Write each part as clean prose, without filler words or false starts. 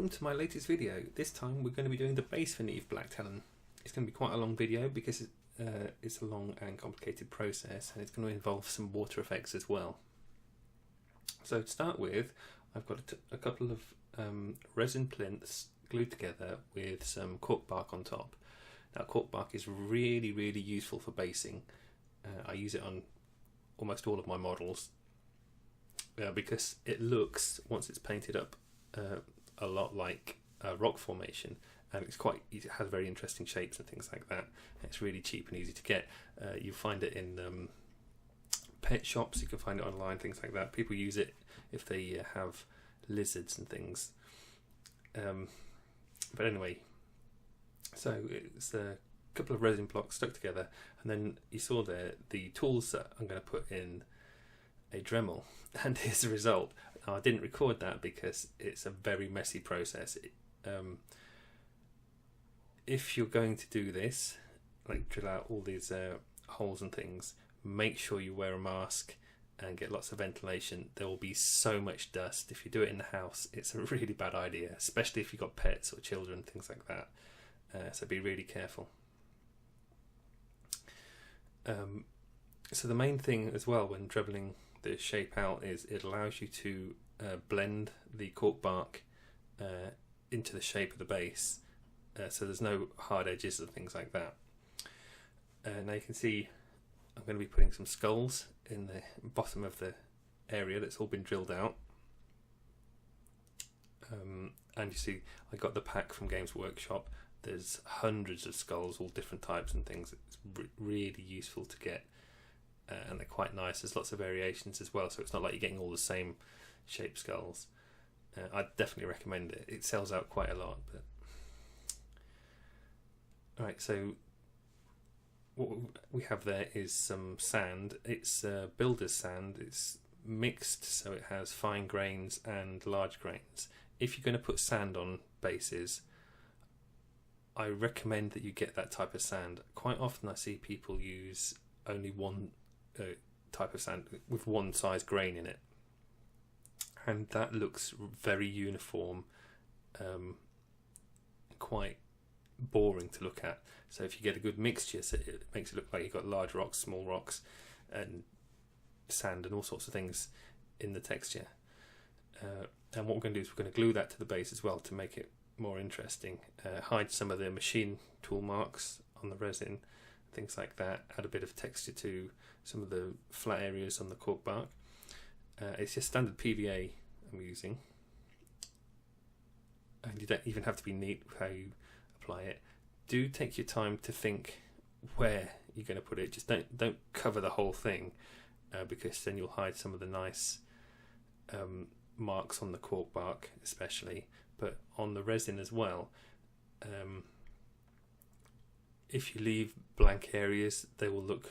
welcome to my latest video. This time we're going to be doing the base for Neve Black Talon. It's going to be quite a long video because it's a long and complicated process, and it's going to involve some water effects as well. So to start with, I've got a couple of resin plinths glued together with some cork bark on top. Now cork bark is really useful for basing. I use it on almost all of my models because it looks, once it's painted up, a lot like a rock formation, and it has very interesting shapes and things like that. It's really cheap and easy to get. You find it in pet shops, you can find it online, things like that. People use it if they have lizards and things. But anyway, so it's a couple of resin blocks stuck together, and then you saw there the tools that I'm going to put in a Dremel, and here's the result. Now, I didn't record that because it's a very messy process. If you're going to do this, like drill out all these holes and things, make sure you wear a mask and get lots of ventilation. There will be so much dust. If you do it in the house, it's a really bad idea, especially if you've got pets or children, things like that. So be really careful. So the main thing as well when dribbling the shape out is it allows you to blend the cork bark into the shape of the base, so there's no hard edges and things like that. Now you can see I'm going to be putting some skulls in the bottom of the area that's all been drilled out, and you see I got the pack from Games Workshop. There's hundreds of skulls, all different types and things. It's really useful to get. And they're quite nice. There's lots of variations as well, so it's not like you're getting all the same shaped skulls. I'd definitely recommend it. It sells out quite a lot. But alright, so what we have there is some sand. It's builder's sand. It's mixed, so it has fine grains and large grains. If you're going to put sand on bases, I recommend that you get that type of sand. Quite often I see people use only one type of sand with one size grain in it, and that looks very uniform, quite boring to look at. So if you get a good mixture, so it makes it look like you've got large rocks, small rocks, and sand and all sorts of things in the texture. And what we're going to do is we're going to glue that to the base as well to make it more interesting. Hide some of the machine tool marks on the resin, things like that. Add a bit of texture to some of the flat areas on the cork bark. It's just standard PVA I'm using, and you don't even have to be neat with how you apply it. Do take your time to think where you're going to put it. Just don't cover the whole thing, because then you'll hide some of the nice marks on the cork bark especially, but on the resin as well. If you leave blank areas, they will look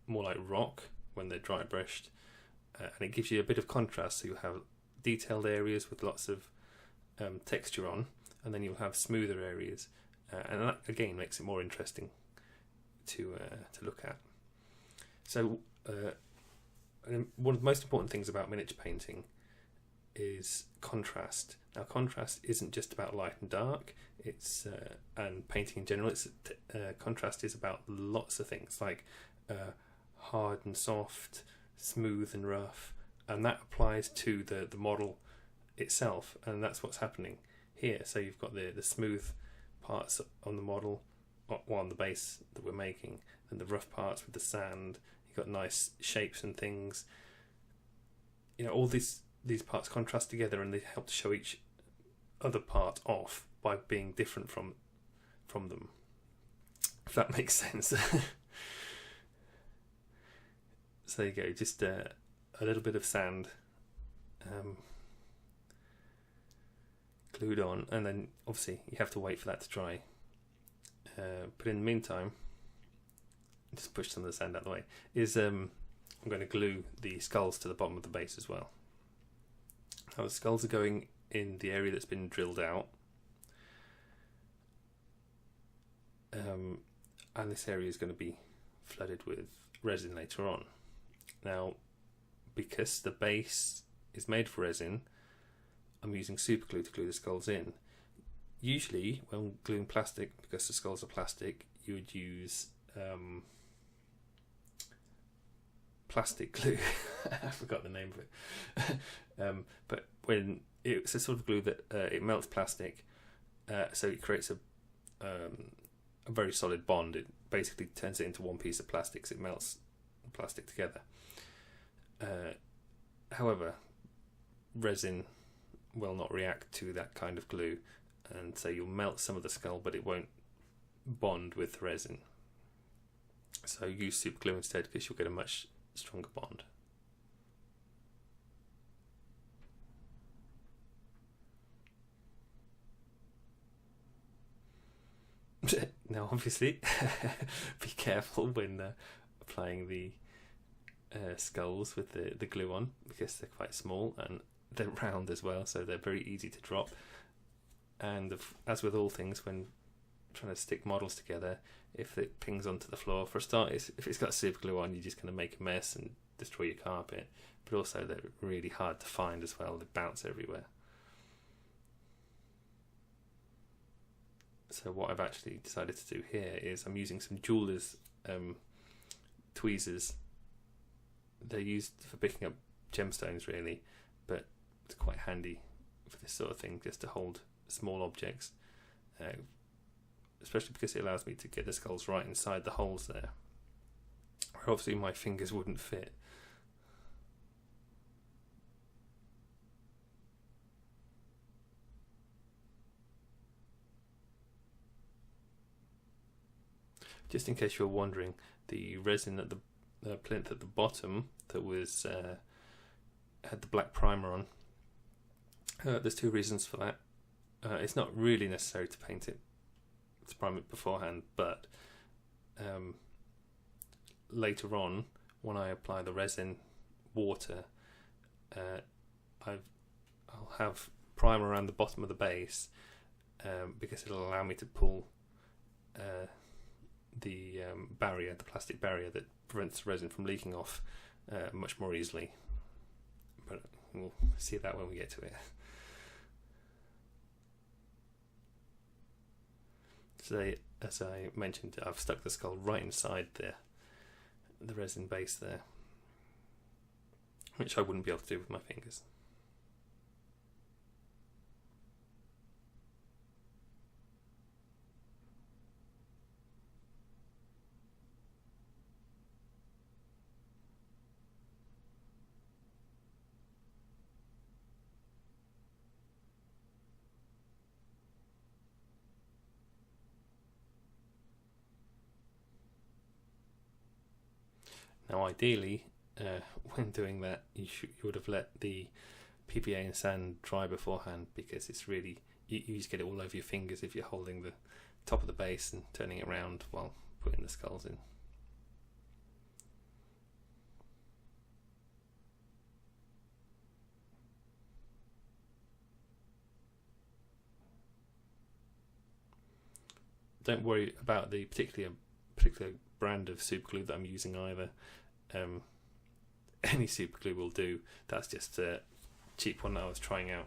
more like rock when they're dry brushed, and it gives you a bit of contrast, so you'll have detailed areas with lots of texture on, and then you'll have smoother areas, and that again makes it more interesting to look at. So one of the most important things about miniature painting is contrast. Now contrast isn't just about light and dark, it's and painting in general. It's contrast is about lots of things, like hard and soft, smooth and rough, and that applies to the model itself, and that's what's happening here. So you've got the smooth parts on the model, on the base that we're making, and the rough parts with the sand. You've got nice shapes and things. You know, all these parts contrast together, and they help to show each other part off by being different from them, if that makes sense. So there you go, just a little bit of sand glued on, and then obviously you have to wait for that to dry. But in the meantime, just push some of the sand out of the way, I'm going to glue the skulls to the bottom of the base as well. Now the skulls are going in the area that's been drilled out, and this area is going to be flooded with resin later on. Now, because the base is made for resin, I'm using Superglue to glue the skulls in. Usually when gluing plastic, because the skulls are plastic, you would use plastic glue. I forgot the name of it. But when it's a sort of glue that it melts plastic, so it creates a very solid bond. It basically turns it into one piece of plastic, so it melts the plastic together. However, resin will not react to that kind of glue, and so you'll melt some of the skull, but it won't bond with the resin. So use super glue instead, because you'll get a much stronger bond. Now obviously be careful when applying the skulls with the glue on, because they're quite small and they're round as well, so they're very easy to drop. And as with all things, when trying to stick models together, if it pings onto the floor, for a start, if it's got super glue on, you're just going to make a mess and destroy your carpet. But also they're really hard to find as well, they bounce everywhere. So what I've actually decided to do here is I'm using some jeweler's tweezers. They're used for picking up gemstones really, but it's quite handy for this sort of thing, just to hold small objects, especially because it allows me to get the skulls right inside the holes there, where obviously my fingers wouldn't fit. Just in case you're wondering, the resin at the plinth at the bottom that was had the black primer on, there's two reasons for that. It's not really necessary to paint it, to prime it beforehand, but later on, when I apply the resin water, I'll have primer around the bottom of the base, because it'll allow me to pull the barrier, the plastic barrier that prevents the resin from leaking off much more easily. But we'll see that when we get to it. So as I mentioned, I've stuck the skull right inside the resin base there, which I wouldn't be able to do with my fingers. Now ideally, when doing that, you would have let the PVA and sand dry beforehand, because it's really, you just get it all over your fingers if you're holding the top of the base and turning it around while putting the skulls in. Don't worry about the particular brand of superglue that I'm using either. Any superglue will do. That's just a cheap one that I was trying out.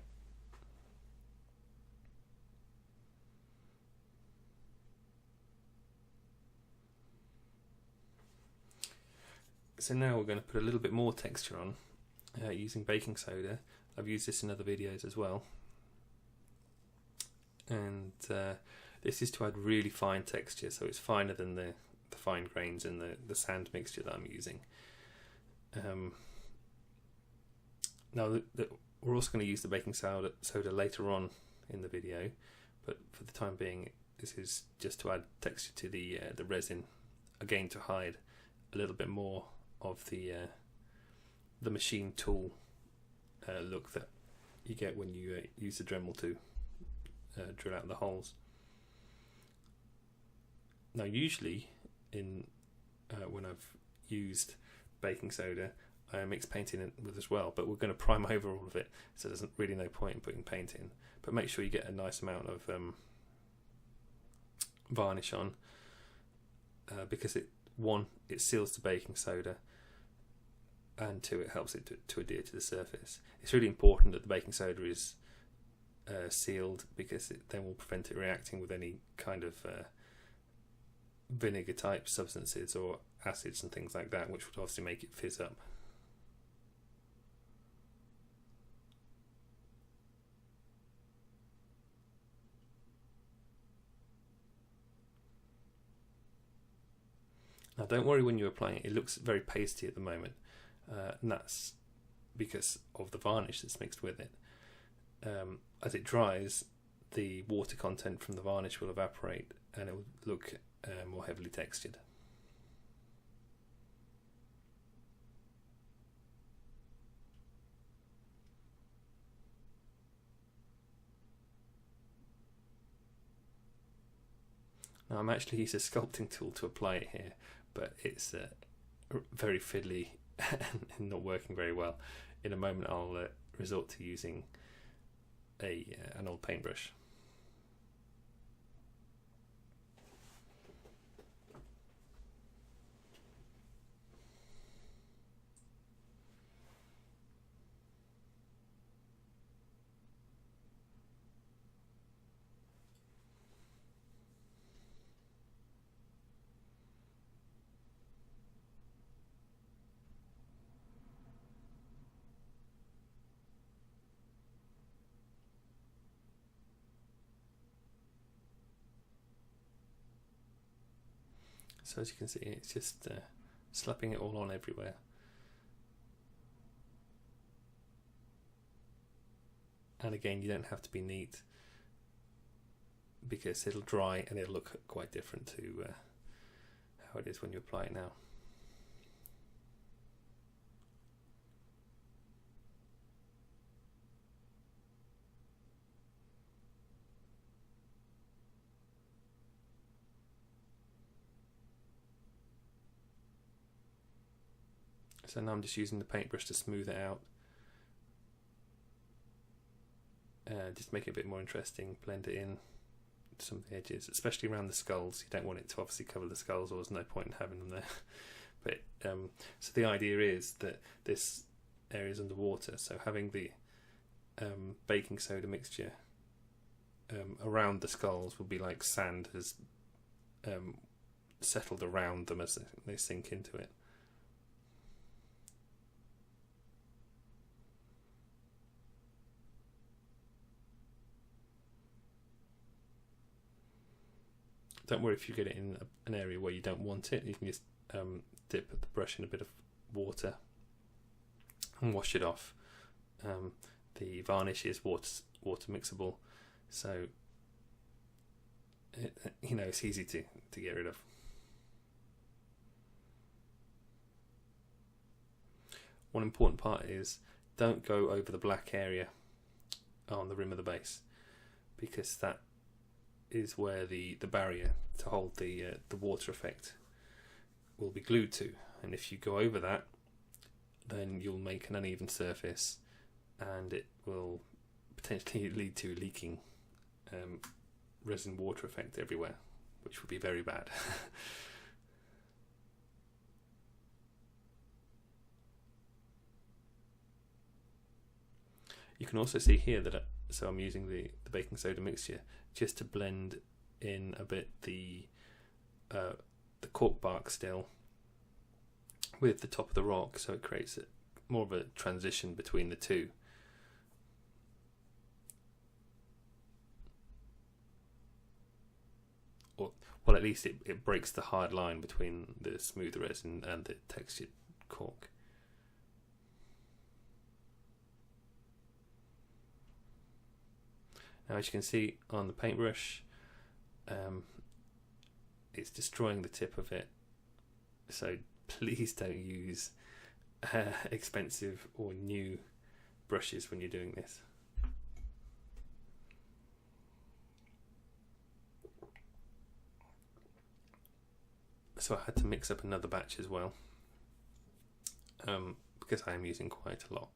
So now we're going to put a little bit more texture on using baking soda. I've used this in other videos as well, and this is to add really fine texture, so it's finer than the fine grains in the sand mixture that I'm using. Now we're also going to use the baking soda later on in the video, but for the time being this is just to add texture to the resin, again to hide a little bit more of the machine tool look that you get when you use the Dremel to drill out the holes. Now usually when I've used baking soda, I mix paint in it with as well, but we're going to prime over all of it, so there's really no point in putting paint in. But make sure you get a nice amount of varnish on, because it seals the baking soda, and two, it helps it to adhere to the surface. It's really important that the baking soda is sealed, because it then will prevent it reacting with any kind of vinegar type substances or acids and things like that, which would obviously make it fizz up. Now don't worry when you're applying it, it looks very pasty at the moment, and that's because of the varnish that's mixed with it. As it dries, the water content from the varnish will evaporate and it will look more heavily textured. Now I'm actually using a sculpting tool to apply it here, but it's very fiddly and not working very well. In a moment I'll resort to using an old paintbrush. So as you can see, it's just slapping it all on everywhere. And again, you don't have to be neat, because it'll dry and it'll look quite different to how it is when you apply it now. So now I'm just using the paintbrush to smooth it out, just make it a bit more interesting, blend it in some of the edges, especially around the skulls. You don't want it to obviously cover the skulls, or there's no point in having them there. But so the idea is that this area is underwater, so having the baking soda mixture around the skulls will be like sand has settled around them as they sink into it. Don't worry if you get it in an area where you don't want it. You can just dip the brush in a bit of water and wash it off. The varnish is water mixable, so it's easy to get rid of. One important part is don't go over the black area on the rim of the base, because that is where the barrier to hold the water effect will be glued to, and if you go over that, then you'll make an uneven surface and it will potentially lead to leaking resin water effect everywhere, which would be very bad. You can also see here that so I'm using the baking soda mixture just to blend in a bit the cork bark still with the top of the rock, so it creates more of a transition between the two. Well, at least it breaks the hard line between the smooth resin and the textured cork. Now, as you can see on the paintbrush, it's destroying the tip of it, so please don't use expensive or new brushes when you're doing this. So I had to mix up another batch as well, because I am using quite a lot.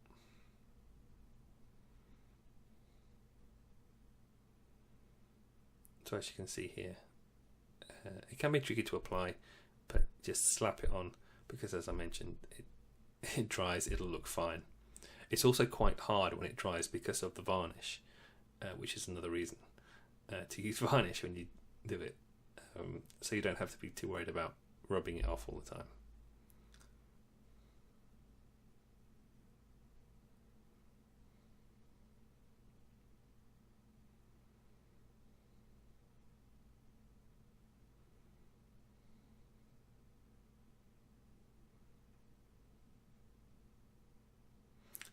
So as you can see here, it can be tricky to apply, but just slap it on, because as I mentioned, it dries, it'll look fine. It's also quite hard when it dries because of the varnish. which is another reason to use varnish when you do it, so you don't have to be too worried about rubbing it off all the time.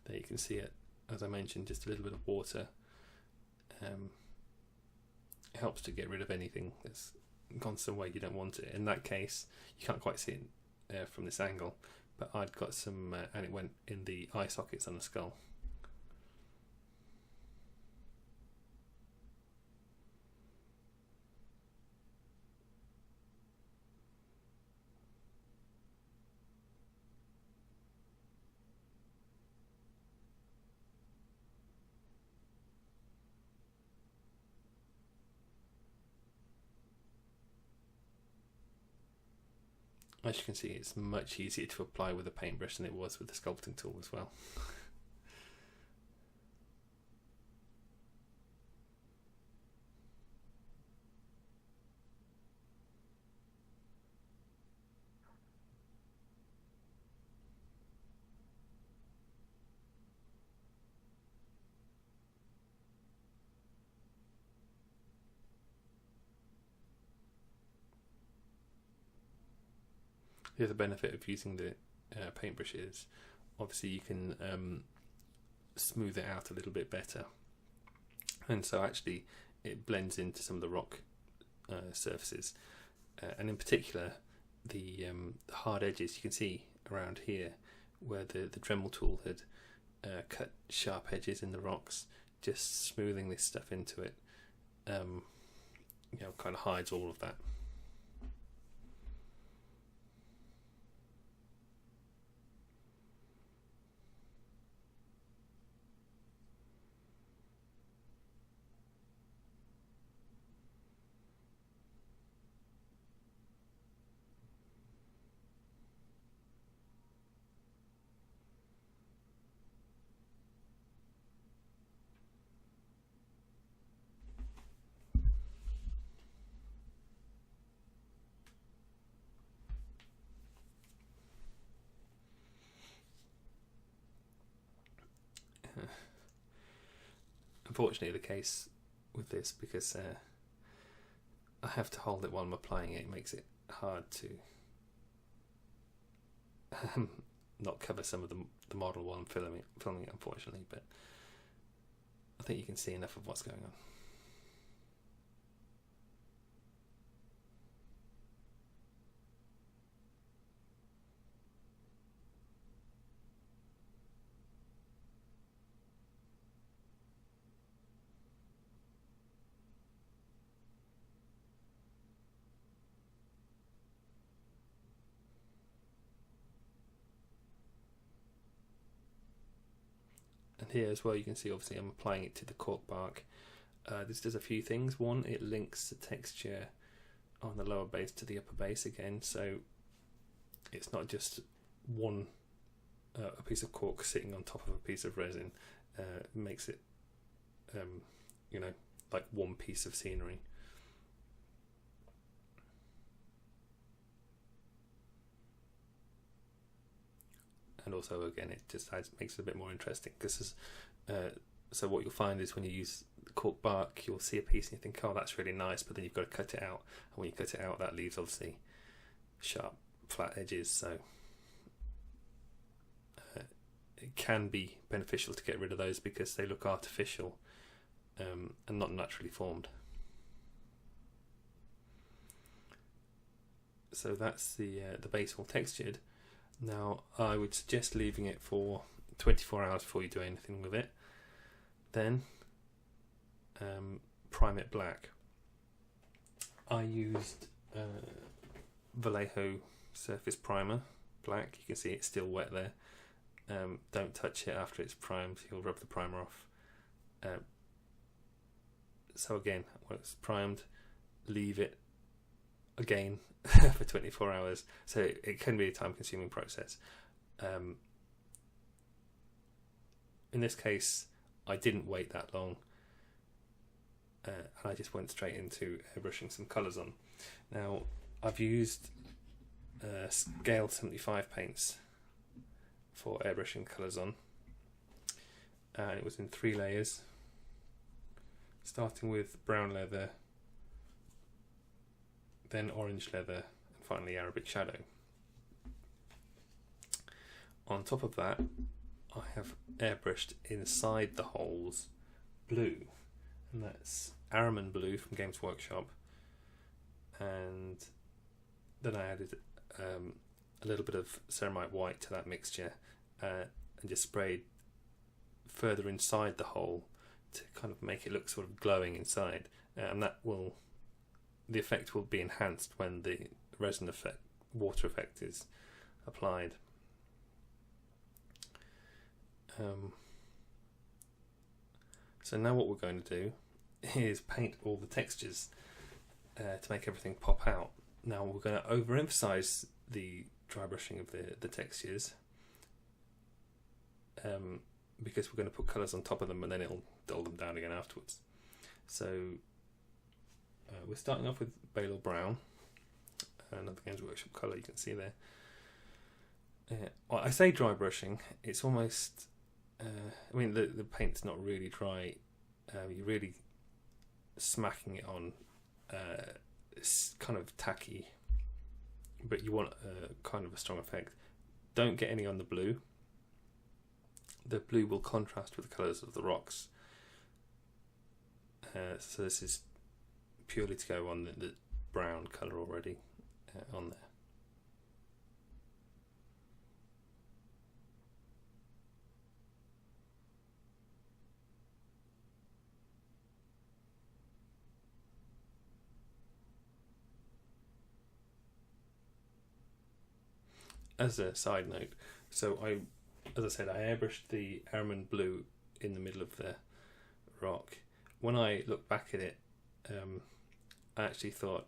There you can see it, as I mentioned, just a little bit of water. It helps to get rid of anything that's gone somewhere you don't want it. In that case, you can't quite see it from this angle, but I'd got some, and it went in the eye sockets on the skull. As you can see, it's much easier to apply with a paintbrush than it was with the sculpting tool as well. The other benefit of using the paintbrush is obviously you can smooth it out a little bit better, and so actually it blends into some of the rock surfaces, and in particular the hard edges. You can see around here where the Dremel tool had cut sharp edges in the rocks, just smoothing this stuff into it, kind of hides all of that. Unfortunately, the case with this, because I have to hold it while I'm applying it, it makes it hard to not cover some of the model while I'm filming it, unfortunately, but I think you can see enough of what's going on. And here as well, you can see obviously I'm applying it to the cork bark. This does a few things. One, it links the texture on the lower base to the upper base again, so it's not just one a piece of cork sitting on top of a piece of resin. It makes it like one piece of scenery. And also, again, it just makes it a bit more interesting, because so what you'll find is when you use the cork bark, you'll see a piece and you think, oh, that's really nice, but then you've got to cut it out, and when you cut it out, that leaves obviously sharp, flat edges. So it can be beneficial to get rid of those because they look artificial and not naturally formed. So that's the base all textured. Now I would suggest leaving it for 24 hours before you do anything with it. Then prime it black. I used Vallejo Surface Primer black. You can see it's still wet there. Don't touch it after it's primed, you'll rub the primer off. So again, when it's primed, leave it again for 24 hours. So it can be a time consuming process. In this case, I didn't wait that long. and I just went straight into airbrushing some colours on. Now I've used scale 75 paints for airbrushing colours on, and it was in 3 layers, starting with brown leather, then orange leather, and finally Arabic shadow. On top of that, I have airbrushed inside the holes blue, and that's Ahriman blue from Games Workshop, and then I added a little bit of Ceramite white to that mixture, and just sprayed further inside the hole to kind of make it look sort of glowing inside, and the effect will be enhanced when the resin effect, water effect, is applied. So now what we're going to do is paint all the textures to make everything pop out. Now we're going to overemphasize the dry brushing of the textures, because we're going to put colours on top of them and then it'll dull them down again afterwards. So we're starting off with Balor brown, another Games Workshop colour you can see there. I say dry brushing, it's almost, I mean the paint's not really dry, you're really smacking it on. It's kind of tacky, but you want kind of a strong effect. Don't get any on the blue. The blue will contrast with the colours of the rocks, so this is purely to go on the brown colour already on there. As a side note, so as I said, I airbrushed the Ahriman blue in the middle of the rock. When I look back at it, I actually thought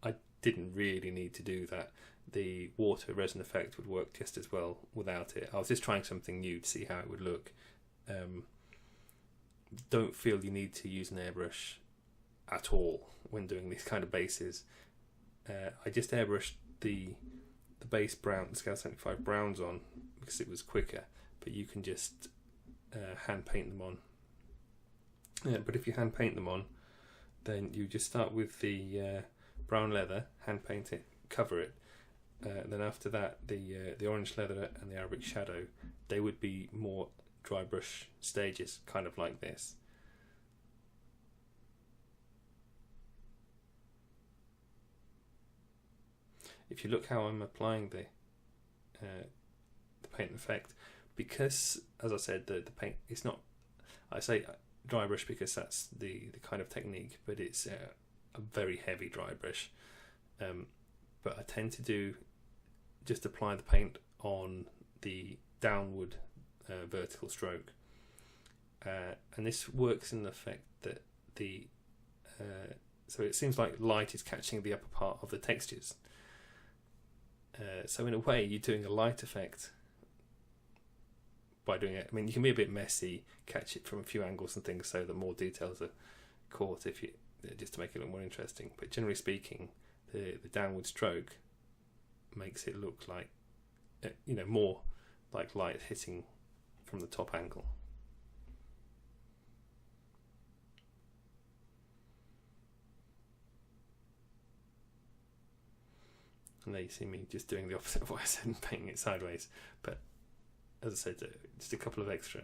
I didn't really need to do that. The water resin effect would work just as well without it. I was just trying something new to see how it would look. Don't feel you need to use an airbrush at all when doing these kind of bases. I just airbrushed the base brown, the scale 75 browns on because it was quicker, but you can just hand paint them on. But if you hand paint them on, then you just start with the brown leather, hand paint it, cover it. Then after that, the orange leather and the Arabic shadow, they would be more dry brush stages, kind of like this. If you look how I'm applying the paint effect, because as I said, the paint, it's not, I say dry brush because that's the kind of technique, but it's a very heavy dry brush. But I tend to just apply the paint on the downward vertical stroke, and this works in the effect that so it seems like light is catching the upper part of the textures. So in a way, you're doing a light effect by doing it. I mean, you can be a bit messy, catch it from a few angles and things, so that more details are caught if you just to make it look more interesting. But generally speaking, the downward stroke makes it look like more like light hitting from the top angle. And there you see me just doing the opposite of what I said and painting it sideways. But as I said, just a couple of extra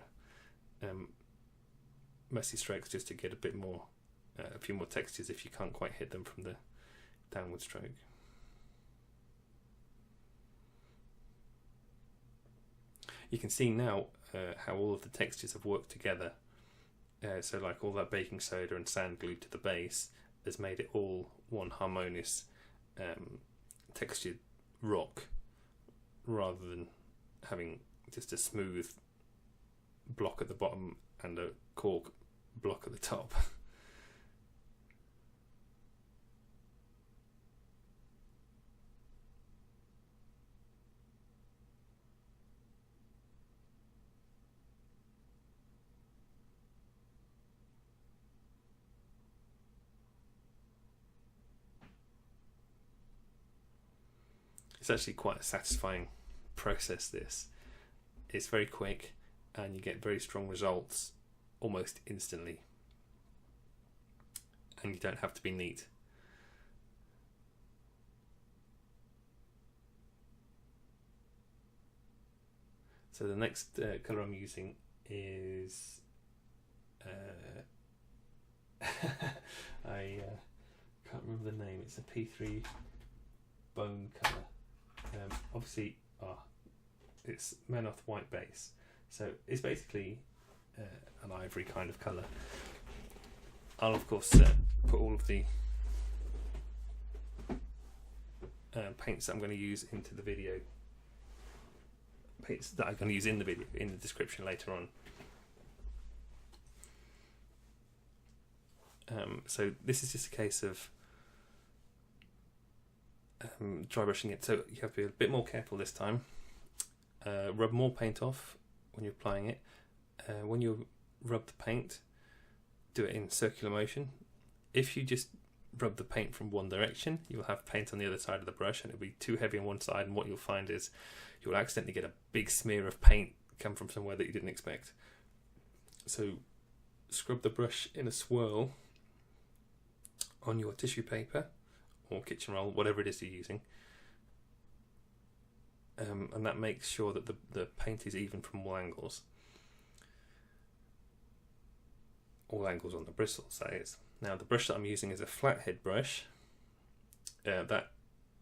messy strokes just to get a bit more, a few more textures if you can't quite hit them from the downward stroke. You can see now how all of the textures have worked together. So like all that baking soda and sand glued to the base has made it all one harmonious textured rock, rather than having just a smooth block at the bottom and a cork block at the top. It's actually quite a satisfying process, this. It's very quick and you get very strong results almost instantly. And you don't have to be neat. So the next colour I'm using is I can't remember the name. It's a P3 bone colour. Obviously, it's Menoth White Base. So it's basically an ivory kind of colour. I'll of course put all of the paints that I'm going to use into the video. Paints that I'm going to use in the video in the description later on. So this is just a case of dry brushing it, so you have to be a bit more careful this time. Rub more paint off when you're applying it. When you rub the paint, do it in circular motion. If you just rub the paint from one direction, you'll have paint on the other side of the brush and it'll be too heavy on one side, and what you'll find is you'll accidentally get a big smear of paint come from somewhere that you didn't expect. So scrub the brush in a swirl on your tissue paper or kitchen roll, whatever it is you're using, and that makes sure that the paint is even from all angles on the bristles, that is. Now the brush that I'm using is a flathead brush. That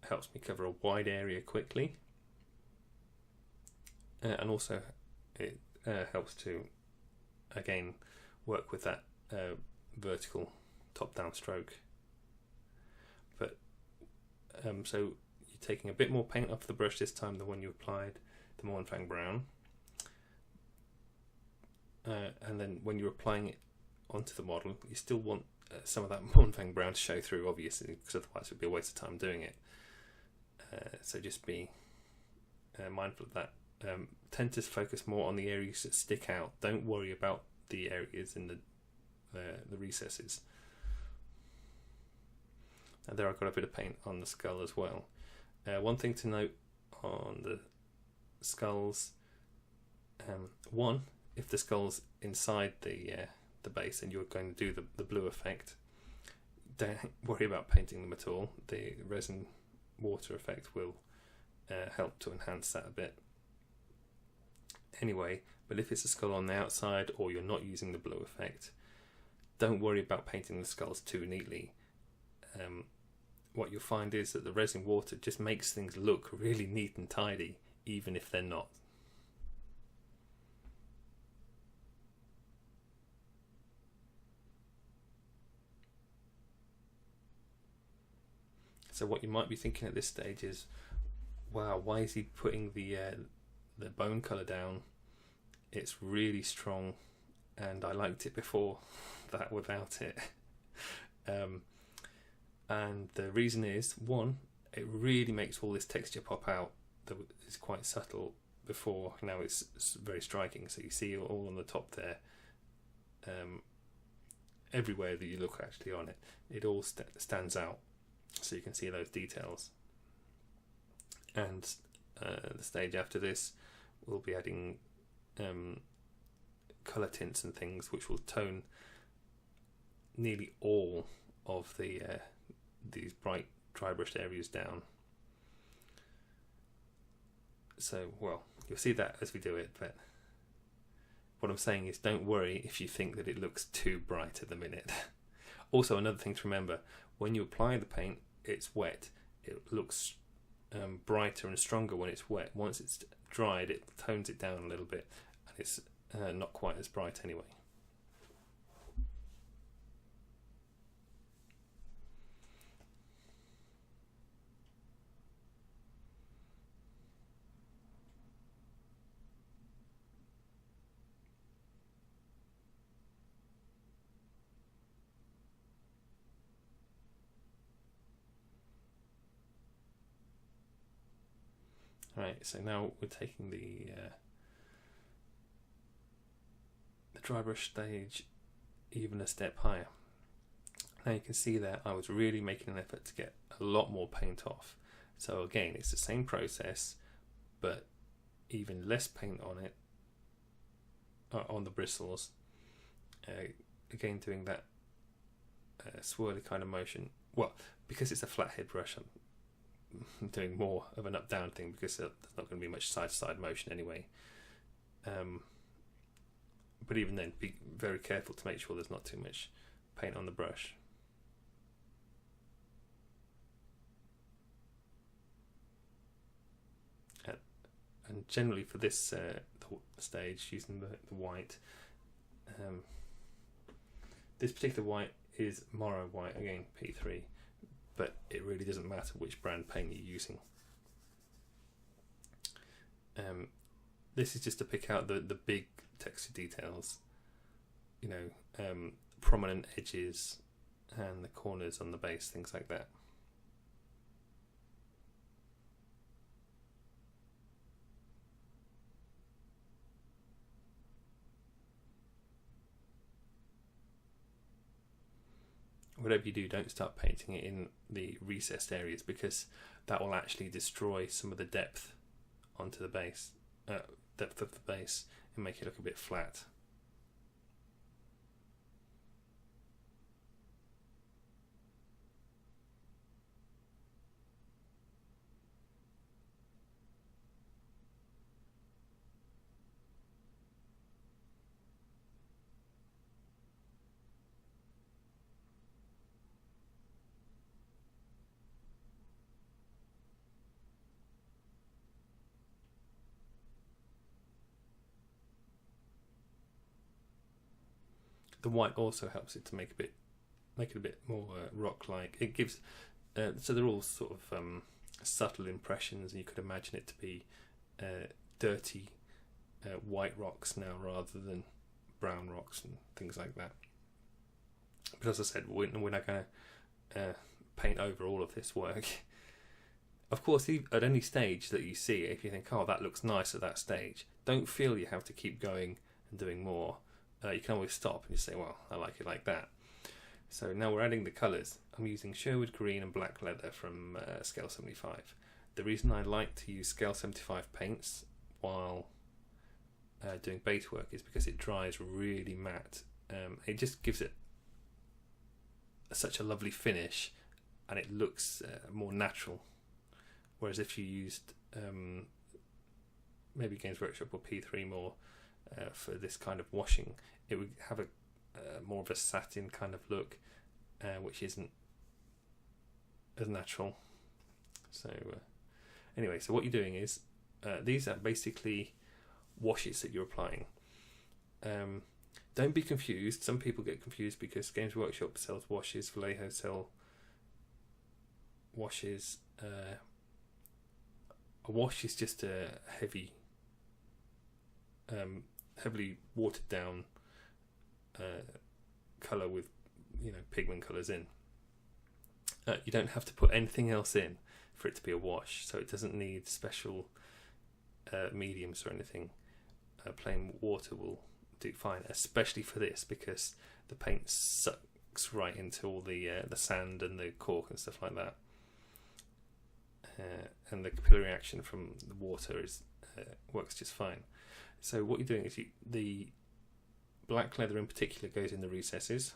helps me cover a wide area quickly, and also it helps to again work with that vertical top-down stroke. But so you're taking a bit more paint off the brush this time than when you applied the Mournfang Brown, and then when you're applying it onto the model, you still want some of that Mournfang Brown to show through, obviously, because otherwise it would be a waste of time doing it. So just be mindful of that. Tend to focus more on the areas that stick out. Don't worry about the areas in the recesses. And there I've got a bit of paint on the skull as well. One thing to note on the skulls, one, if the skull's inside the base and you're going to do the blue effect, don't worry about painting them at all. The resin water effect will help to enhance that a bit anyway. But if it's a skull on the outside or you're not using the blue effect, don't worry about painting the skulls too neatly. What you'll find is that the resin water just makes things look really neat and tidy, even if they're not. So what you might be thinking at this stage is, wow, why is he putting the bone colour down? It's really strong, and I liked it before that without it. And the reason is, one, it really makes all this texture pop out that is quite subtle before. Now it's very striking, so you see all on the top there. Everywhere that you look actually on it, it all stands out, so you can see those details. And the stage after this, we'll be adding colour tints and things which will tone nearly all of these bright dry brushed areas down. So, well, you'll see that as we do it, but what I'm saying is don't worry if you think that it looks too bright at the minute. Also, another thing to remember, when you apply the paint, it's wet. It looks brighter and stronger when it's wet. Once it's dried, it tones it down a little bit, and it's not quite as bright anyway. Right, so now we're taking the dry brush stage even a step higher. Now you can see there I was really making an effort to get a lot more paint off. So again, it's the same process, but even less paint on it, on the bristles. Again, doing that swirly kind of motion. Well, because it's a flathead brush, I'm doing more of an up-down thing because there's not going to be much side-to-side motion anyway. But even then, be very careful to make sure there's not too much paint on the brush. And generally for this stage, using the white, this particular white is Morrow White, again P3, but it really doesn't matter which brand paint you're using. This is just to pick out the big texture details, you know, prominent edges and the corners on the base, things like that. Whatever you do, don't start painting it in the recessed areas because that will actually destroy some of the depth onto the base, depth of the base, and make it look a bit flat. The white also helps it to make it a bit more rock-like. It gives so they're all sort of subtle impressions. You could imagine it to be dirty white rocks now rather than brown rocks and things like that. But as I said, we're not going to paint over all of this work. Of course, at any stage that you see, if you think, oh, that looks nice at that stage, don't feel you have to keep going and doing more. You can always stop and just say, well, I like it like that. So now we're adding the colours. I'm using Sherwood green and black leather from scale 75. The reason I like to use scale 75 paints while doing base work is because it dries really matte. It just gives it such a lovely finish and it looks more natural. Whereas if you used maybe Games Workshop or P3 more, for this kind of washing, it would have a more of a satin kind of look, which isn't as natural. So anyway, so what you're doing is these are basically washes that you're applying. Don't be confused. Some people get confused because Games Workshop sells washes, Vallejo sell washes. A wash is just a heavily watered down colour with, you know, pigment colours in. You don't have to put anything else in for it to be a wash, so it doesn't need special mediums or anything. Plain water will do fine, especially for this because the paint sucks right into all the sand and the cork and stuff like that, and the capillary action from the water works just fine. So what you're doing is the black leather in particular goes in the recesses.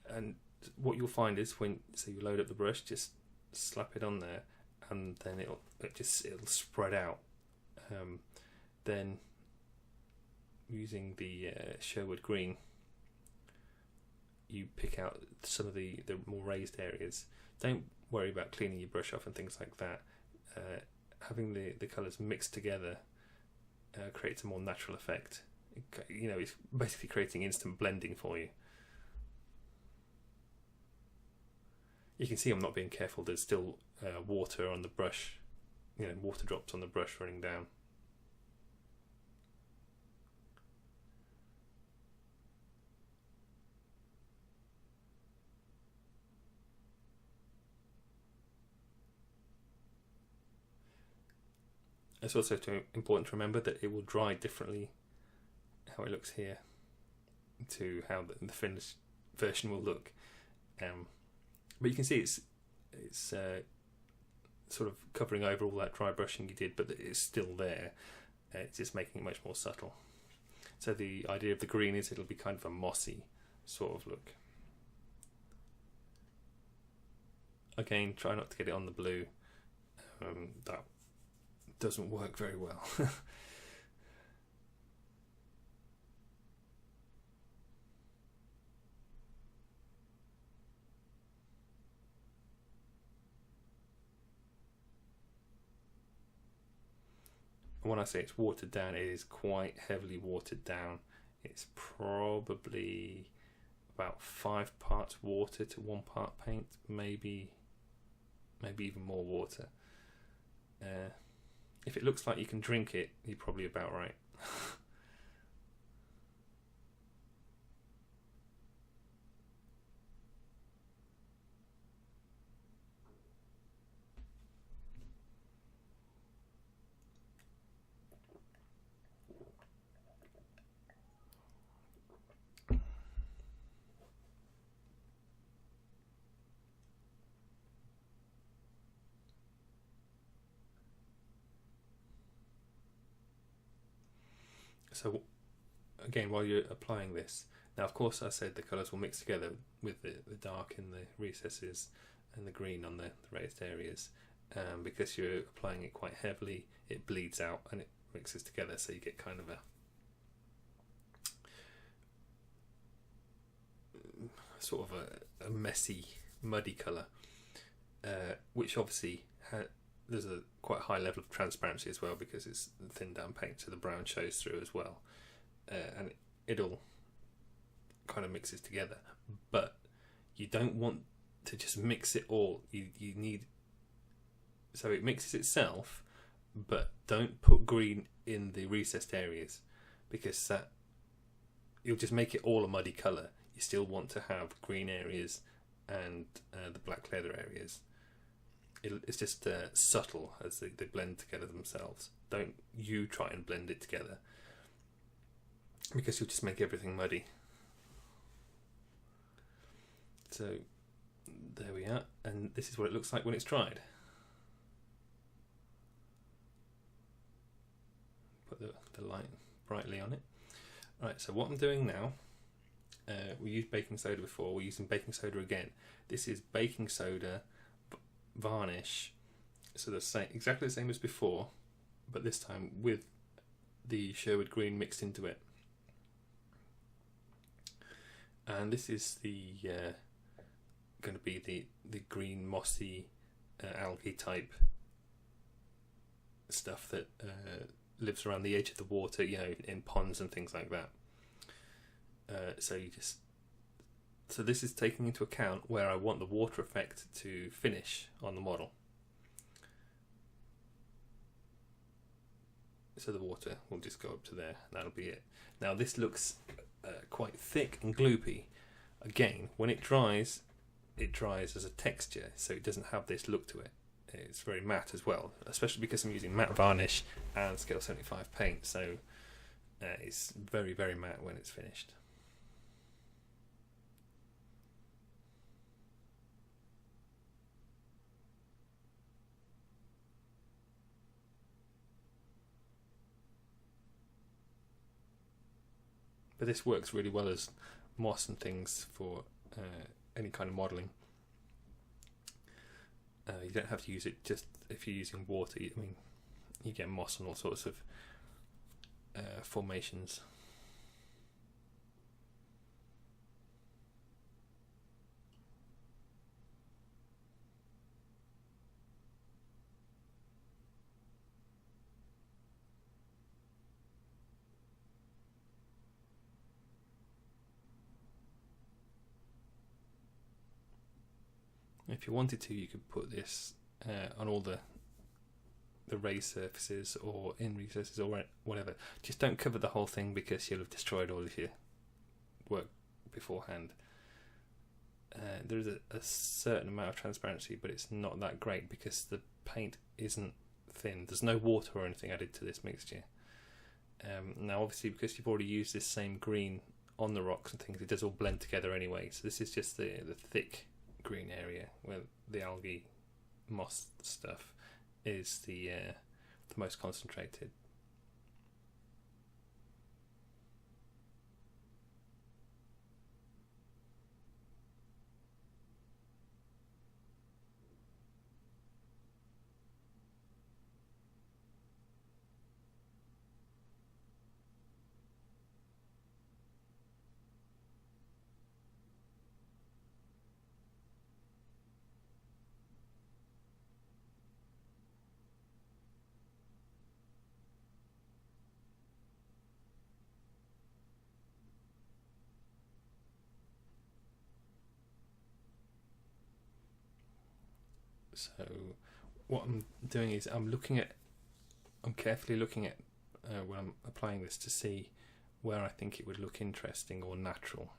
And what you'll find is so you load up the brush, just slap it on there, and then it'll spread out. Then using the Sherwood green, you pick out some of the more raised areas. Don't worry about cleaning your brush off and things like that. Having the colours mixed together creates a more natural effect. You know, it's basically creating instant blending for you. You can see I'm not being careful. There's still water on the brush, you know, water drops on the brush running down. It's also important to remember that it will dry differently, how it looks here, to how the finished version will look. But you can see it's sort of covering over all that dry brushing you did, but it's still there. It's just making it much more subtle. So the idea of the green is it'll be kind of a mossy sort of look. Again, try not to get it on the blue. That doesn't work very well. When I say it's watered down, it is quite heavily watered down. It's probably about 5 parts water to 1 part paint, maybe even more water. If it looks like you can drink it, you're probably about right. So again, while you're applying this, now of course I said the colours will mix together with the dark in the recesses and the green on the raised areas. Because you're applying it quite heavily, it bleeds out and it mixes together, so you get kind of a sort of a messy, muddy colour, which obviously there's a quite high level of transparency as well, because it's thin down paint, so the brown shows through as well, and it all kind of mixes together. But you don't want to just mix it all. You need, so it mixes itself, but don't put green in the recessed areas, because that you'll just make it all a muddy colour. You still want to have green areas and the black leather areas. It's just subtle as they blend together themselves. Don't you try and blend it together, because you'll just make everything muddy. So there we are, and this is what it looks like when it's dried. Put the light brightly on it. Right, so what I'm doing now, we used baking soda before, we're using baking soda again. This is baking soda, varnish, so the same, exactly the same as before, but this time with the Sherwood green mixed into it. And this is the going to be the green mossy algae type stuff that lives around the edge of the water, you know, in ponds and things like that. So this is taking into account where I want the water effect to finish on the model. So the water will just go up to there, and that'll be it. Now this looks quite thick and gloopy. Again, when it dries as a texture, so it doesn't have this look to it. It's very matte as well, especially because I'm using matte varnish and scale 75 paint, so it's very, very matte when it's finished. But this works really well as moss and things for any kind of modelling. You don't have to use it just if you're using water. I mean, you get moss and all sorts of formations. If you wanted to, you could put this on all the raised surfaces or in recesses or whatever. Just don't cover the whole thing, because you'll have destroyed all of your work beforehand. There is a certain amount of transparency, but it's not that great because the paint isn't thin. There's no water or anything added to this mixture. Now obviously, because you've already used this same green on the rocks and things, it does all blend together anyway. So this is just the thick green area where the algae moss stuff is the most concentrated. So what I'm doing is I'm carefully looking at when I'm applying this to see where I think it would look interesting or natural,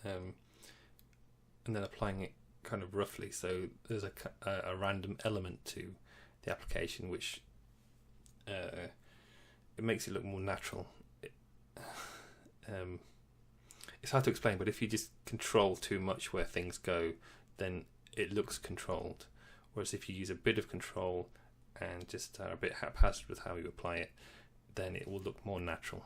and then applying it kind of roughly. So there's a random element to the application which it makes it look more natural. It's hard to explain, but if you just control too much where things go, then it looks controlled. Whereas if you use a bit of control and just are a bit haphazard with how you apply it, then it will look more natural.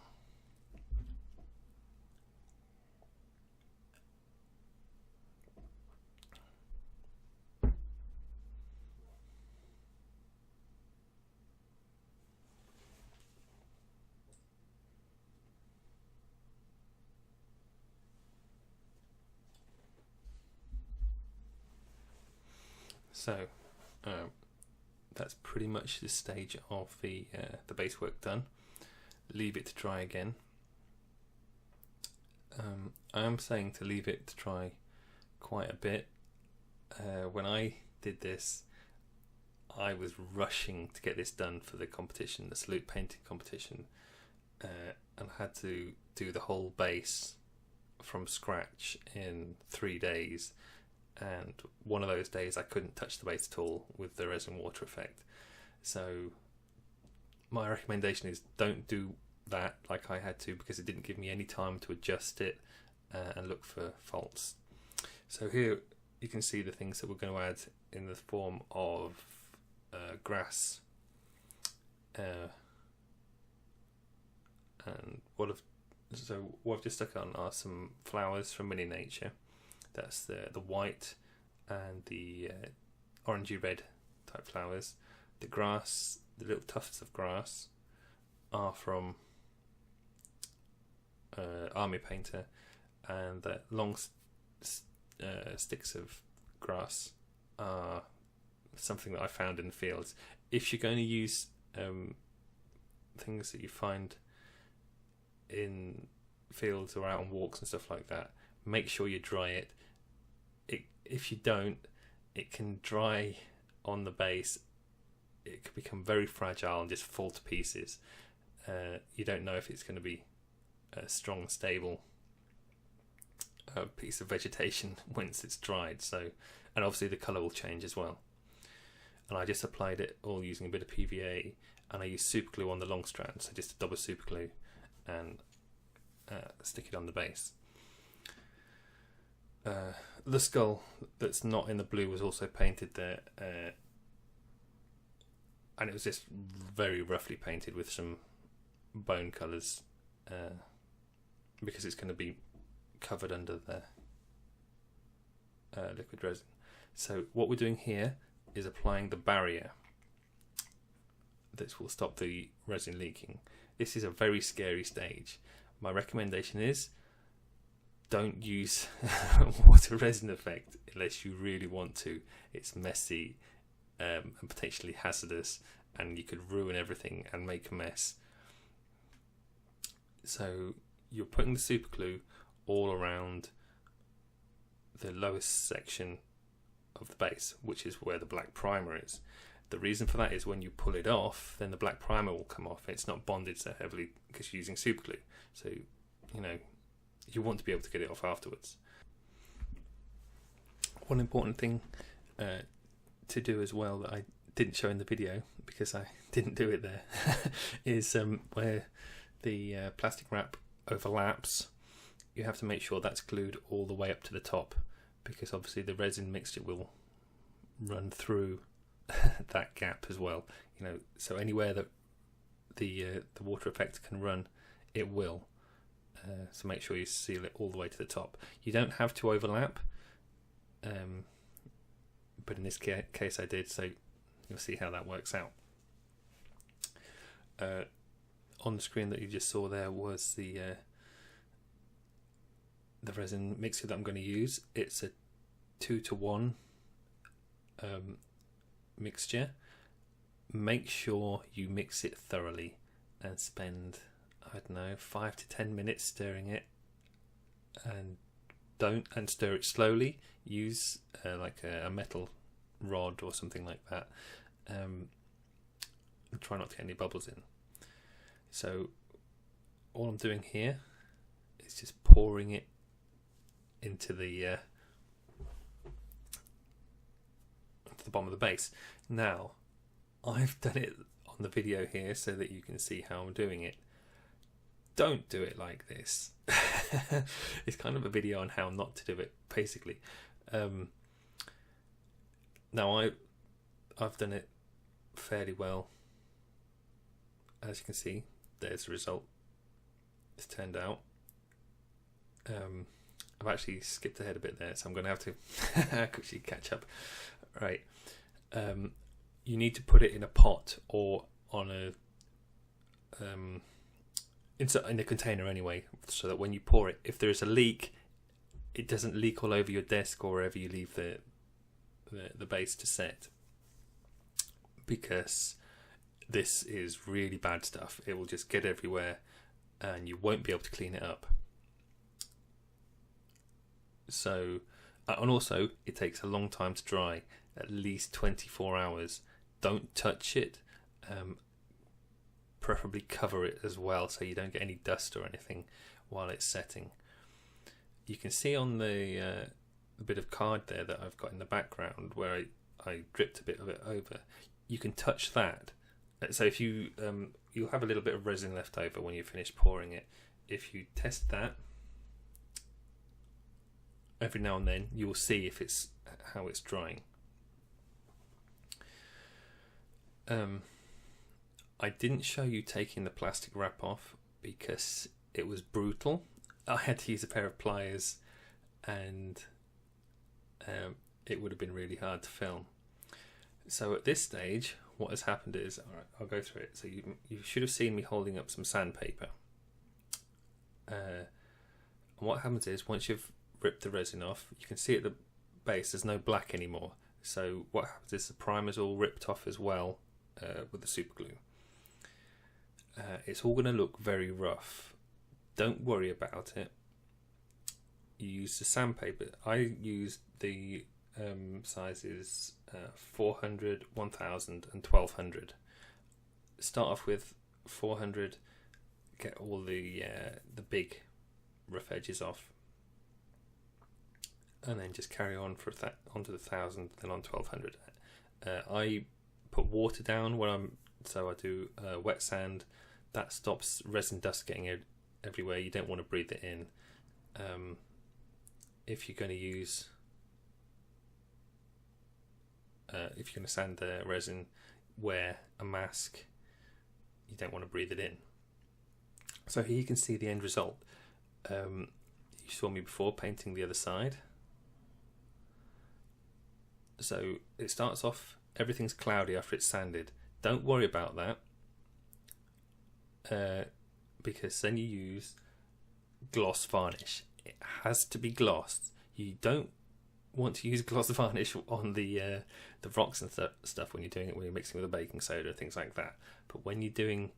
So that's pretty much the stage of the base work done. Leave it to dry again. I am saying to leave it to dry quite a bit. When I did this, I was rushing to get this done for the competition, the salute painting competition, and had to do the whole base from scratch in 3 days. And one of those days I couldn't touch the base at all with the resin water effect. So my recommendation is don't do that like I had to, because it didn't give me any time to adjust it and look for faults. So here you can see the things that we're going to add in the form of grass, and what I've just stuck on are some flowers from Mini Nature. That's the white and the orangey red type flowers. The grass, the little tufts of grass, are from Army Painter, and the long sticks of grass are something that I found in the fields. If you're going to use things that you find in fields or out on walks and stuff like that, make sure you dry it. If you don't, it can dry on the base. It can become very fragile and just fall to pieces. You don't know if it's going to be a strong, stable piece of vegetation once it's dried. So, and obviously the colour will change as well. And I just applied it all using a bit of PVA, and I used super glue on the long strand, so just a double super glue, and stick it on the base. The skull that's not in the blue was also painted there, and it was just very roughly painted with some bone colours, because it's going to be covered under the liquid resin. So what we're doing here is applying the barrier that will stop the resin leaking. This is a very scary stage. My recommendation is don't use water resin effect unless you really want to. It's messy and potentially hazardous, and you could ruin everything and make a mess. So you're putting the super glue all around the lowest section of the base, which is where the black primer is. The reason for that is when you pull it off, then the black primer will come off. It's not bonded so heavily because you're using super glue. So, you know, you want to be able to get it off afterwards. One important thing to do as well that I didn't show in the video because I didn't do it there is where the plastic wrap overlaps, you have to make sure that's glued all the way up to the top, because obviously the resin mixture will run through that gap as well. You know, so anywhere that the water effect can run, it will. So make sure you seal it all the way to the top. You don't have to overlap, but in this case I did, so you'll see how that works out. On the screen that you just saw there was the resin mixture that I'm going to use. It's a 2-to-1 mixture. Make sure you mix it thoroughly and spend, I don't know, 5 to 10 minutes stirring it, and stir it slowly. Use like a metal rod or something like that. Try not to get any bubbles in. So all I'm doing here is just pouring it into the bottom of the base. Now I've done it on the video here so that you can see how I'm doing it. Don't do it like this. It's kind of a video on how not to do it, basically. Now I've done it fairly well. As you can see, there's the result. It's turned out. I've actually skipped ahead a bit there, so I'm going to have to quickly catch up. Right. You need to put it in a pot or on a in a container anyway, so that when you pour it, if there is a leak, it doesn't leak all over your desk or wherever you leave the base to set, because this is really bad stuff. It will just get everywhere and you won't be able to clean it up. So, and also it takes a long time to dry, at least 24 hours. Don't touch it. Preferably cover it as well so you don't get any dust or anything while it's setting. You can see on the bit of card there that I've got in the background where I dripped a bit of it over. You can touch that. So if you you'll have a little bit of resin left over when you finish pouring it. If you test that every now and then, you'll see if it's how it's drying. I didn't show you taking the plastic wrap off because it was brutal. I had to use a pair of pliers and it would have been really hard to film. So at this stage, what has happened is, alright, I'll go through it. So you should have seen me holding up some sandpaper. And what happens is, once you've ripped the resin off, you can see at the base there's no black anymore. So what happens is the primer's all ripped off as well with the super glue. It's all going to look very rough. Don't worry about it. You use the sandpaper. I used the sizes 400, 1000 and 1200. Start off with 400, get all the big rough edges off, and then just carry on for onto the 1000, then on 1200. I put water down when I do wet sand. That stops resin dust getting everywhere. You don't want to breathe it in. If you're going to use if you're going to sand the resin, wear a mask. You don't want to breathe it in. So here you can see the end result. You saw me before painting the other side. So it starts off, everything's cloudy after it's sanded. Don't worry about that, because then you use gloss varnish. It has to be glossed. You don't want to use gloss varnish on the rocks and stuff when you're doing it, when you're mixing with a baking soda, things like that. But when you're doing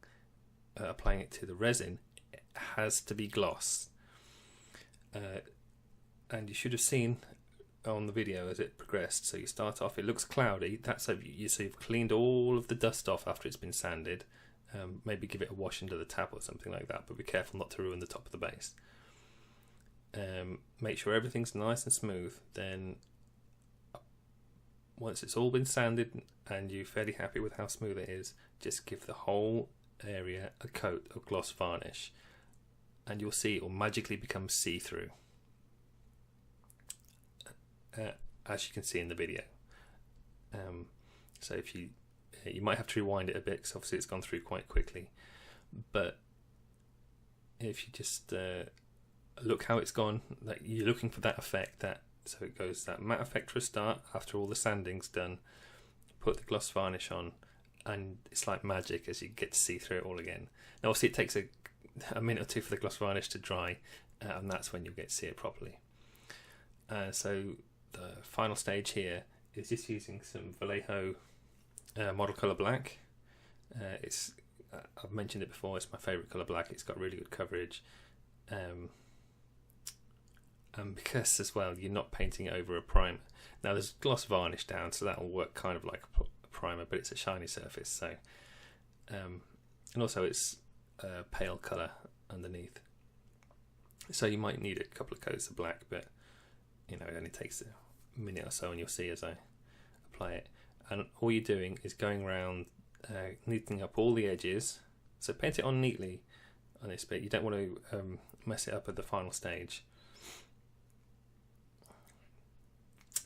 applying it to the resin, it has to be gloss. And you should have seen on the video as it progressed. So you start off, it looks cloudy. That's so you've cleaned all of the dust off after it's been sanded. Maybe give it a wash under the tap or something like that, but be careful not to ruin the top of the base. Make sure everything's nice and smooth. Then once it's all been sanded and you're fairly happy with how smooth it is, just give the whole area a coat of gloss varnish. and you'll see it will magically become see-through, as you can see in the video. So if you might have to rewind it a bit, because obviously it's gone through quite quickly, but if you just look how it's gone, like you're looking for that effect, so it goes that matte effect for a start after all the sanding's done, put the gloss varnish on, and it's like magic as you get to see through it all again. Now obviously it takes a minute or two for the gloss varnish to dry, and that's when you'll get to see it properly. So the final stage here is just using some Vallejo model colour black. I've mentioned it before, it's my favourite colour black. It's got really good coverage, and because as well you're not painting it over a primer. Now there's gloss varnish down, so that will work kind of like a primer, but it's a shiny surface. So and also it's a pale colour underneath, so you might need a couple of coats of black, but you know, it only takes a minute or so, and you'll see as I apply it. And all you're doing is going around neatening up all the edges. So paint it on neatly on this bit. You don't want to mess it up at the final stage.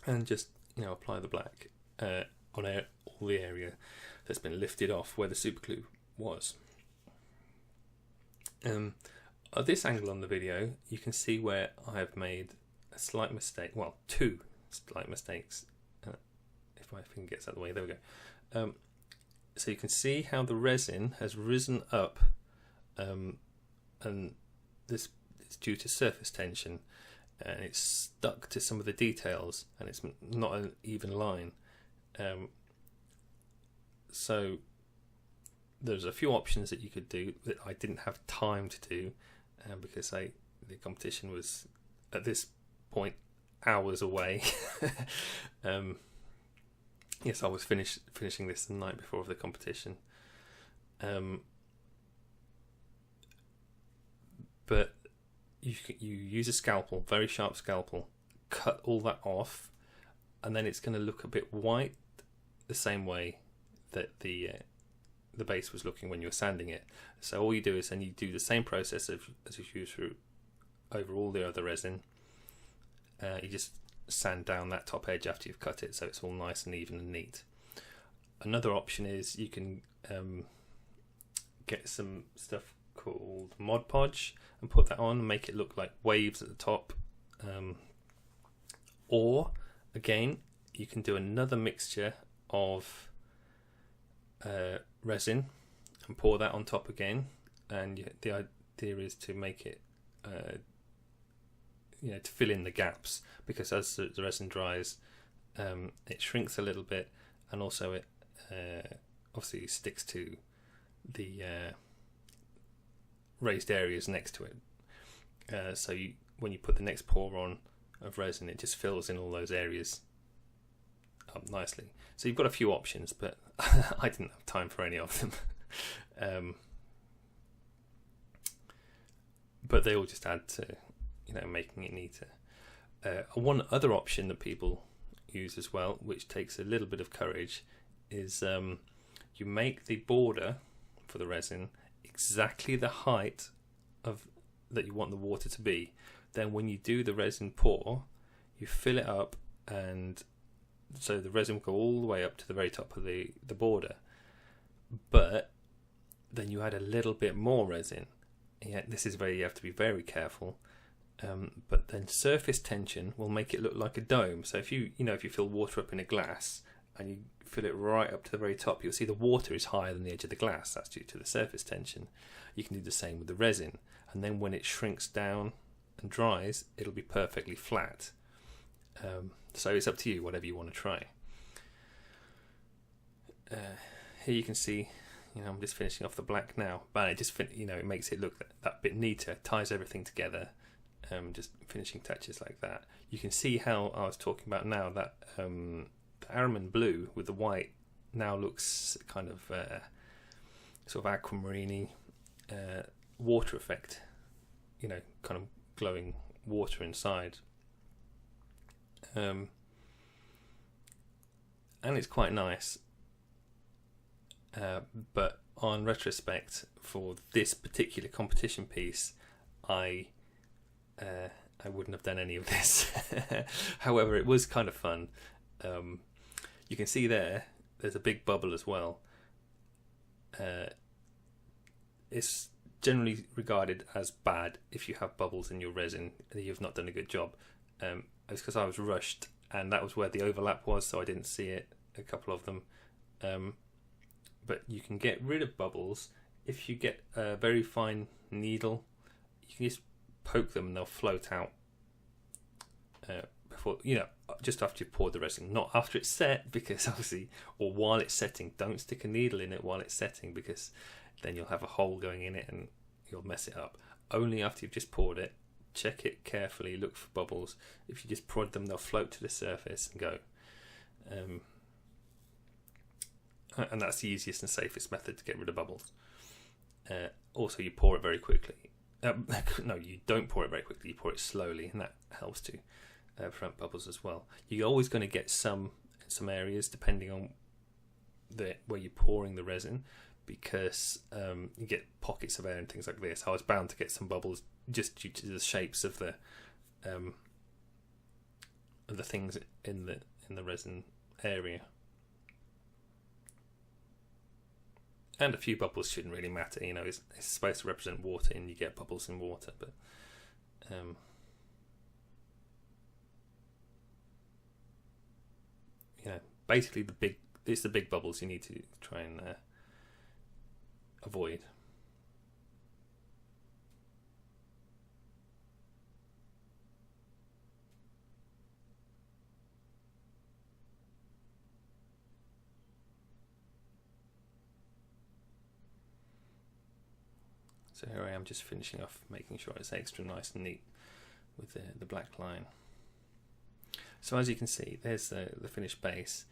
And just, you know, apply the black on all the area that's been lifted off where the superglue was. At this angle on the video, you can see where I have made a slight mistake. Well, two slight mistakes. If my finger gets out of the way, there we go. So you can see how the resin has risen up, and this is due to surface tension, and it's stuck to some of the details, and it's not an even line. So there's a few options that you could do that I didn't have time to do, because the competition was at this point hours away. Yes, I was finishing this the night before of the competition. But you use a scalpel, very sharp scalpel, cut all that off, and then it's going to look a bit white, the same way that the base was looking when you were sanding it. So all you do is then you do the same process as you use over all the other resin. You just sand down that top edge after you've cut it, so it's all nice and even and neat. Another option is you can get some stuff called Mod Podge and put that on and make it look like waves at the top. Or again, you can do another mixture of resin and pour that on top again, and the idea is to make it to fill in the gaps, because as the resin dries, it shrinks a little bit, and also it obviously sticks to the raised areas next to it. So when you put the next pour on of resin, it just fills in all those areas up nicely. So you've got a few options, but I didn't have time for any of them. But they all just add to making it neater. One other option that people use as well, which takes a little bit of courage, is you make the border for the resin exactly the height that you want the water to be. Then when you do the resin pour, you fill it up, and so the resin will go all the way up to the very top of the border. But then you add a little bit more resin. Yeah, this is where you have to be very careful. But then surface tension will make it look like a dome. So if you fill water up in a glass and you fill it right up to the very top, you'll see the water is higher than the edge of the glass. That's due to the surface tension. You can do the same with the resin, and then when it shrinks down and dries, it'll be perfectly flat. So it's up to you, whatever you want to try. Here you can see, I'm just finishing off the black now, but it just it makes it look that bit neater, ties everything together. Just finishing touches like that. You can see how I was talking about now that the Ahriman blue with the white now looks kind of sort of aquamarine-y water effect, kind of glowing water inside. And it's quite nice. But on retrospect, for this particular competition piece, I wouldn't have done any of this. However, it was kind of fun. You can see there's a big bubble as well. It's generally regarded as bad if you have bubbles in your resin and you've not done a good job. It's because I was rushed and that was where the overlap was, so I didn't see it, a couple of them. But you can get rid of bubbles if you get a very fine needle. You can just poke them and they'll float out before, just after you've poured the resin, not after it's set, because obviously, or while it's setting. Don't stick a needle in it while it's setting, because then you'll have a hole going in it and you'll mess it up. Only after you've just poured it, check it carefully, look for bubbles. If you just prod them, they'll float to the surface and go. And that's the easiest and safest method to get rid of bubbles. Also, you pour it very quickly. No, you don't pour it very quickly. You pour it slowly, and that helps to prevent bubbles as well. You're always going to get some in some areas, depending on where you're pouring the resin, because you get pockets of air and things like this. I was bound to get some bubbles just due to the shapes of the things in the resin area. And a few bubbles shouldn't really matter, it's supposed to represent water and you get bubbles in water, but basically it's the big bubbles you need to try and avoid. So here I am just finishing off, making sure it's extra nice and neat with the black line. So as you can see, there's the finished base.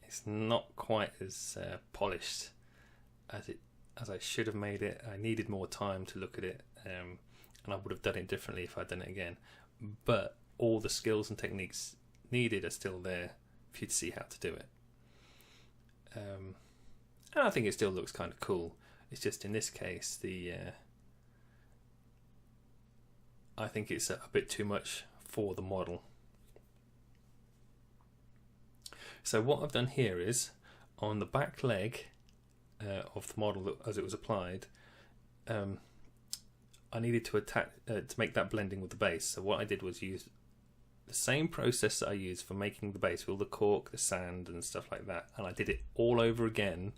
It's not quite as polished as I should have made it. I needed more time to look at it, and I would have done it differently if I'd done it again. But all the skills and techniques needed are still there for you to see how to do it. And I think it still looks kind of cool. It's just in this case, I think it's a bit too much for the model. So what I've done here is, on the back leg of the model as it was applied, I needed to attach to make that blending with the base. So what I did was use the same process that I used for making the base with all the cork, the sand and stuff like that, and I did it all over again,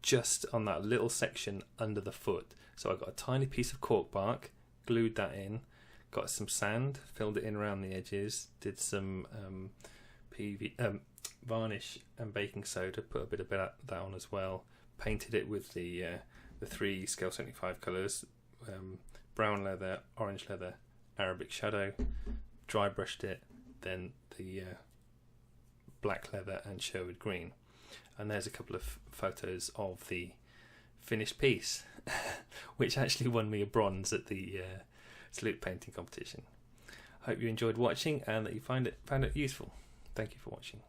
just on that little section under the foot. So I got a tiny piece of cork bark, glued that in, got some sand, filled it in around the edges, did some varnish and baking soda, put a bit of that on as well, painted it with the 3 scale 75 colours, brown leather, orange leather, Arabic shadow, dry brushed it, then the black leather and Sherwood green. And there's a couple of photos of the finished piece, which actually won me a bronze at the salute painting competition. I hope you enjoyed watching and that you found it useful. Thank you for watching.